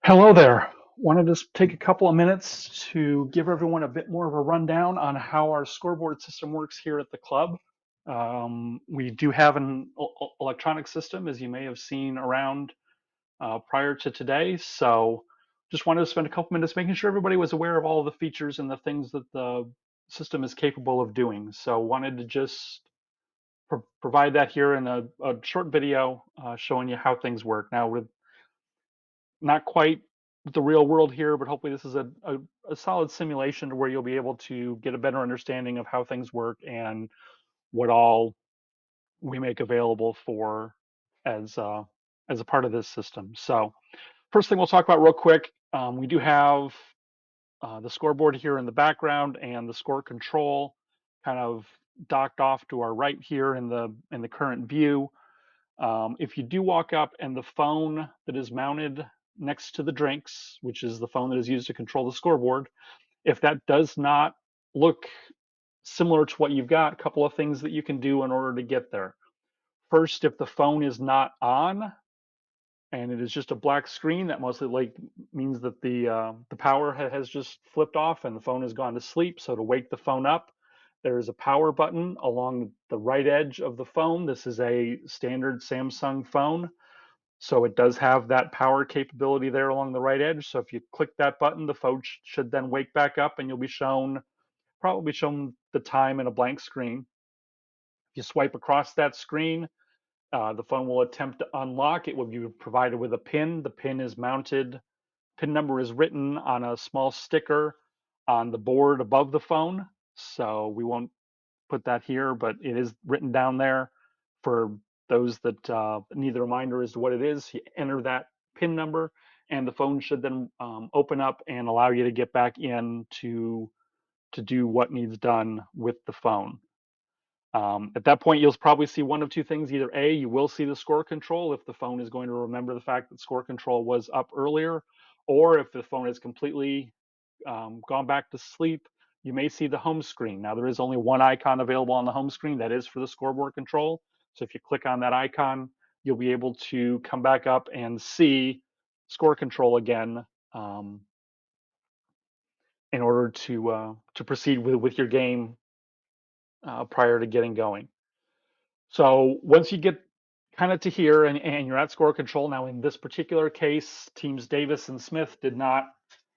Hello there. Wanted to just take a couple of minutes to give everyone a bit more of a rundown on how our scoreboard system works here at the club. We do have an electronic system, as you may have seen around prior to today. So just wanted to spend a couple minutes making sure everybody was aware of all the features and the things that the system is capable of doing. So wanted to just provide that here in a short video showing you how things work. Now, with not quite the real world here, but hopefully this is a solid simulation to where you'll be able to get a better understanding of how things work and what all we make available for as as a part of this system. So first thing we'll talk about real quick, we do have the scoreboard here in the background and the score control kind of docked off to our right here in the current view. If you do walk up and the phone that is mounted next to the drinks, which is the phone that is used to control the scoreboard, if that does not look similar to what you've got, a couple of things that you can do in order to get there. First, if the phone is not on and it is just a black screen, that mostly means that the power has just flipped off and the phone has gone to sleep. So to wake the phone up, there is a power button along the right edge of the phone. This is a standard Samsung phone. So it does have that power capability there along the right edge. So if you click that button, the phone should then wake back up and you'll be probably shown the time in a blank screen. If you swipe across that screen, the phone will attempt to unlock. It will be provided with a pin. The pin is mounted, pin number is written on a small sticker on the board above the phone. So we won't put that here, but it is written down there for those that need the reminder as to what it is. You enter that PIN number, and the phone should then open up and allow you to get back in to do what needs done with the phone. At that point, you'll probably see one of two things. Either A, you will see the score control if the phone is going to remember the fact that score control was up earlier, or if the phone is completely gone back to sleep, you may see the home screen. Now, there is only one icon available on the home screen. That is for the scoreboard control. So if you click on that icon, you'll be able to come back up and see score control again in order to proceed with your game prior to getting going. So once you get kind of to here and you're at score control, now in this particular case, teams Davis and Smith did not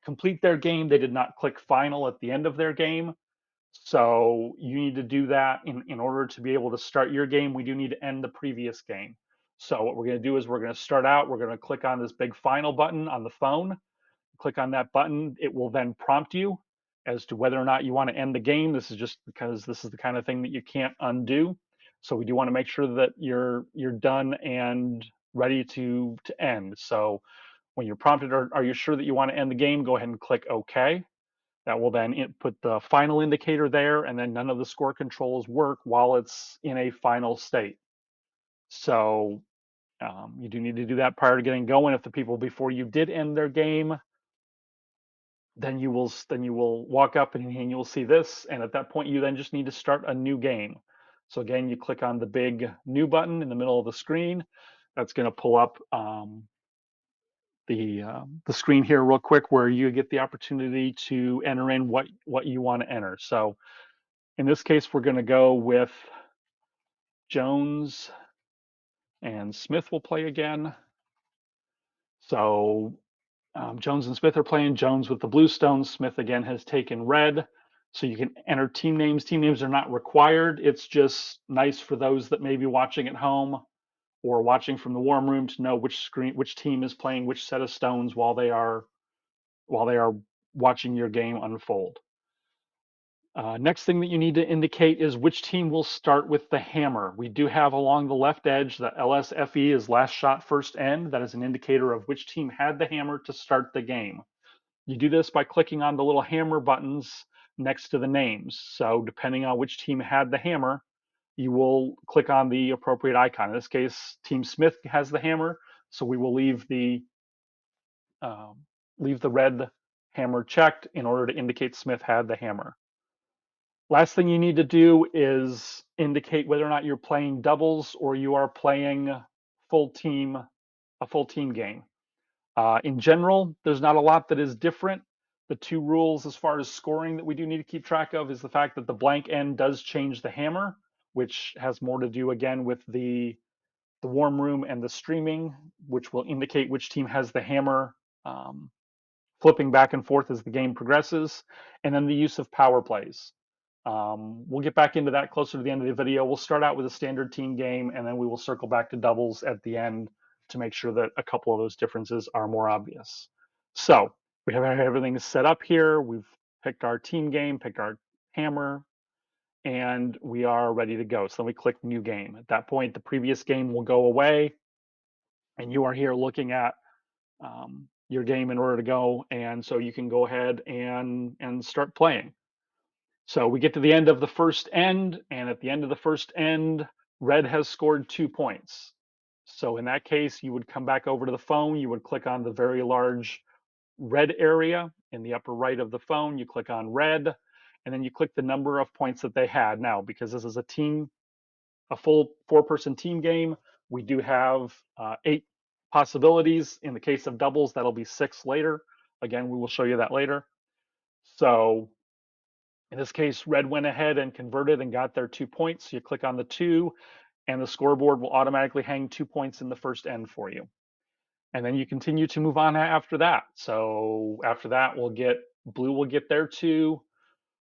complete their game. They did not click final at the end of their game. So you need to do that in order to be able to start your game. We do need to end the previous game. So what we're going to do is we're going to start out. We're going to click on this big final button on the phone. Click on that button. It will then prompt you as to whether or not you want to end the game. This is just because this is the kind of thing that you can't undo. So we do want to make sure that you're done and ready to end. So when you're prompted, are you sure that you want to end the game? Go ahead and click OK. That will then put the final indicator there, and then none of the score controls work while it's in a final state. So you do need to do that prior to getting going. If the people before you did end their game, then you will walk up and you will see this, and at that point you then just need to start a new game. So again, you click on the big new button in the middle of the screen. That's going to pull up the screen here real quick, where you get the opportunity to enter in what you want to enter. So in this case, we're going to go with Jones and Smith will play again. So Jones and Smith are playing. Jones with the blue stones. Smith again has taken red. So you can enter team names. Team names are not required. It's just nice for those that may be watching at home or watching from the warm room to know which team is playing which set of stones while they are watching your game unfold. Next thing that you need to indicate is which team will start with the hammer. We do have along the left edge the LSFE is last shot first end. That is an indicator of which team had the hammer to start the game. You do this by clicking on the little hammer buttons next to the names. So depending on which team had the hammer, you will click on the appropriate icon. In this case, Team Smith has the hammer, so we will leave the red hammer checked in order to indicate Smith had the hammer. Last thing you need to do is indicate whether or not you're playing doubles or you are playing a full team game. In general, there's not a lot that is different. The two rules as far as scoring that we do need to keep track of is the fact that the blank end does change the hammer, which has more to do again with the warm room and the streaming, which will indicate which team has the hammer um, flipping back and forth as the game progresses, and then the use of power plays. We'll get back into that closer to the end of the video. We'll start out with a standard team game, and then we will circle back to doubles at the end to make sure that a couple of those differences are more obvious. So we have everything set up here. We've picked our team game, picked our hammer, and we are ready to go. So then we click new game. At that point, the previous game will go away, and you are here looking at your game in order to go. And so you can go ahead and start playing. So we get to the end of the first end, and at the end of the first end, red has scored 2 points. So in that case, you would come back over to the phone, you would click on the very large red area in the upper right of the phone, you click on red, and then you click the number of points that they had. Now, because this is a full 4-person team game, we do have 8 possibilities. In the case of doubles, that'll be 6 later. Again, we will show you that later. So in this case, red went ahead and converted and got their 2 points. You click on the 2, and the scoreboard will automatically hang 2 points in the first end for you. And then you continue to move on after that. So after that, blue will get their 2,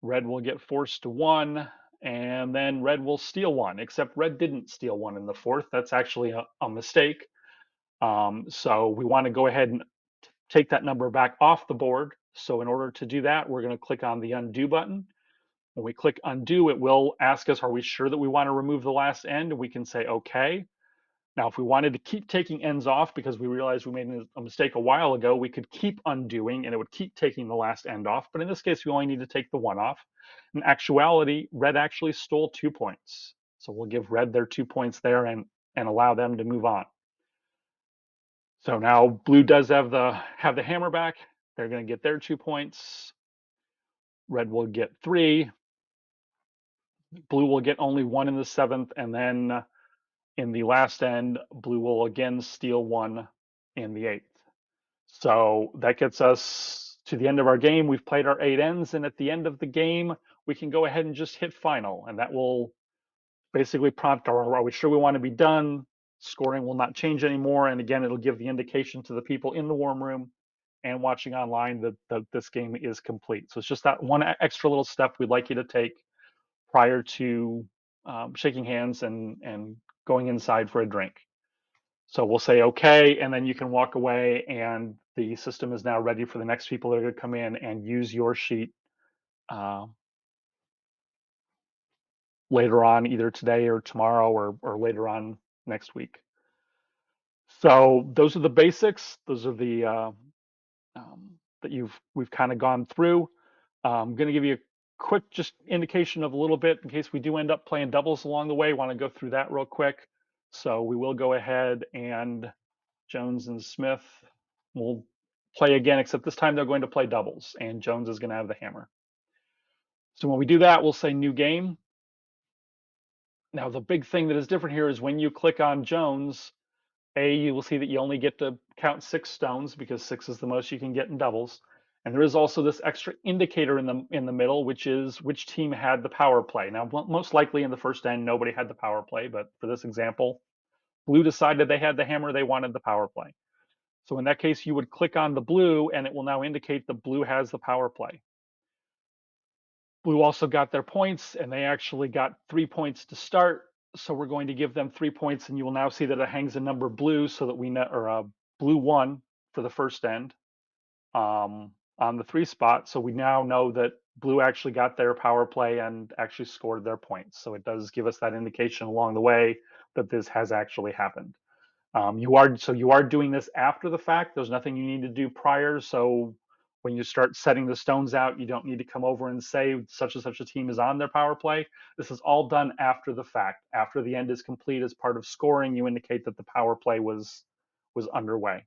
red will get forced to 1, and then red will steal 1, except red didn't steal 1 in the fourth. That's actually a mistake. So we want to go ahead and take that number back off the board. So in order to do that, we're going to click on the undo button. When we click undo, it will ask us, are we sure that we want to remove the last end? And we can say, okay. Now, if we wanted to keep taking ends off because we realized we made a mistake a while ago, we could keep undoing and it would keep taking the last end off. But in this case, we only need to take the 1 off. In actuality, red actually stole 2 points. So we'll give red their 2 points there and allow them to move on. So now blue does have the hammer back. They're going to get their 2 points. Red will get 3. Blue will get only 1 in the 7th, and then in the last end, blue will again steal 1 in the 8th. So that gets us to the end of our game. We've played our 8 ends, and at the end of the game, we can go ahead and just hit final, and that will basically prompt, are we sure we want to be done? Scoring will not change anymore, and again, it'll give the indication to the people in the warm room and watching online that this game is complete. So it's just that one extra little step we'd like you to take prior to shaking hands and going inside for a drink. So we'll say okay, and then you can walk away, and the system is now ready for the next people that are going to come in and use your sheet later on, either today or tomorrow or later on next week. So those are the basics. Those are the that we've kind of gone through. I'm going to give you a quick just indication of a little bit in case we do end up playing doubles along the way. Want to go through that real quick. So we will go ahead and Jones and Smith will play again, except this time they're going to play doubles and Jones is going to have the hammer. So when we do that, we'll say new game. Now the big thing that is different here is when you click on Jones, you will see that you only get to count 6 stones because 6 is the most you can get in doubles. And there is also this extra indicator in the middle, which is which team had the power play. Now, most likely in the first end, nobody had the power play, but for this example, blue decided they had the hammer, they wanted the power play. So in that case, you would click on the blue and it will now indicate the blue has the power play. Blue also got their points and they actually got 3 points to start. So we're going to give them 3 points, and you will now see that it hangs a number blue so that we know, or blue 1 for the first end on the 3 spot. So we now know that blue actually got their power play and actually scored their points. So it does give us that indication along the way that this has actually happened. You are doing this after the fact. There's nothing you need to do prior. So when you start setting the stones out, you don't need to come over and say such and such a team is on their power play. This is all done after the fact. After the end is complete, as part of scoring, you indicate that the power play was underway.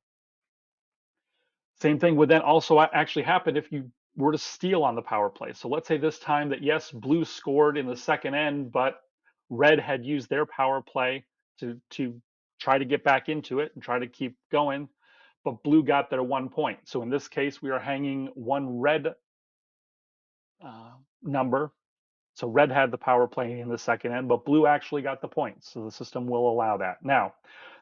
Same thing would then also actually happen if you were to steal on the power play. So let's say this time that yes, blue scored in the second end, but red had used their power play to try to get back into it and try to keep going. but blue got their 1 point. So in this case, we are hanging one red number. So red had the power play in the second end, but blue actually got the points. So the system will allow that. Now,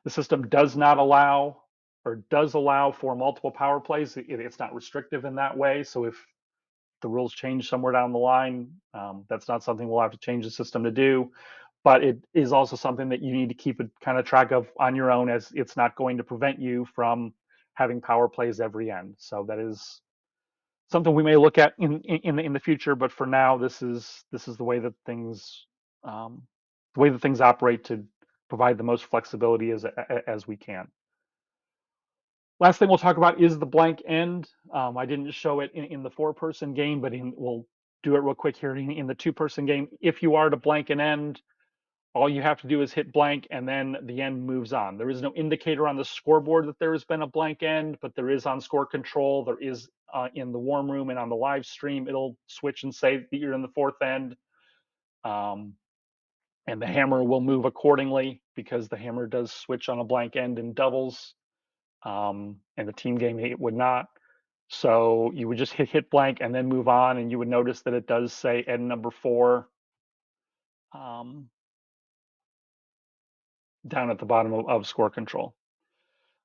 the system does not allow or does allow for multiple power plays. It's not restrictive in that way. So if the rules change somewhere down the line, that's not something we'll have to change the system to do. But it is also something that you need to keep a kind of track of on your own, as it's not going to prevent you from having power plays every end. So that is something we may look at in the future. But for now, this is the way that things operate to provide the most flexibility as we can. Last thing we'll talk about is the blank end. I didn't show it in the 4-person game, but we'll do it real quick here in the 2-person game. If you are to blank an end, all you have to do is hit blank, and then the end moves on. There is no indicator on the scoreboard that there has been a blank end, but there is on score control. There is in the warm room and on the live stream. It'll switch and say that you're in the 4th end. And the hammer will move accordingly, because the hammer does switch on a blank end in doubles. And the team game it would not. So you would just hit blank and then move on, and you would notice that it does say end number 4 down at the bottom of score control.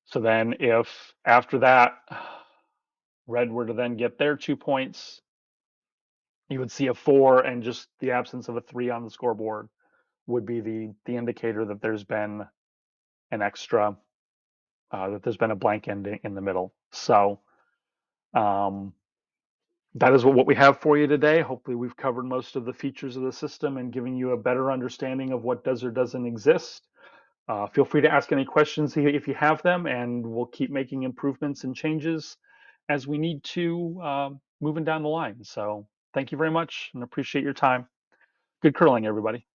So then if after that red were to then get their 2 points, you would see a 4, and just the absence of a 3 on the scoreboard would be the indicator that there's been an extra, that there's been a blank end in the middle. So that is what we have for you today. Hopefully we've covered most of the features of the system and giving you a better understanding of what does or doesn't exist. Feel free to ask any questions if you have them, and we'll keep making improvements and changes as we need to, moving down the line. So thank you very much and appreciate your time. Good curling, everybody.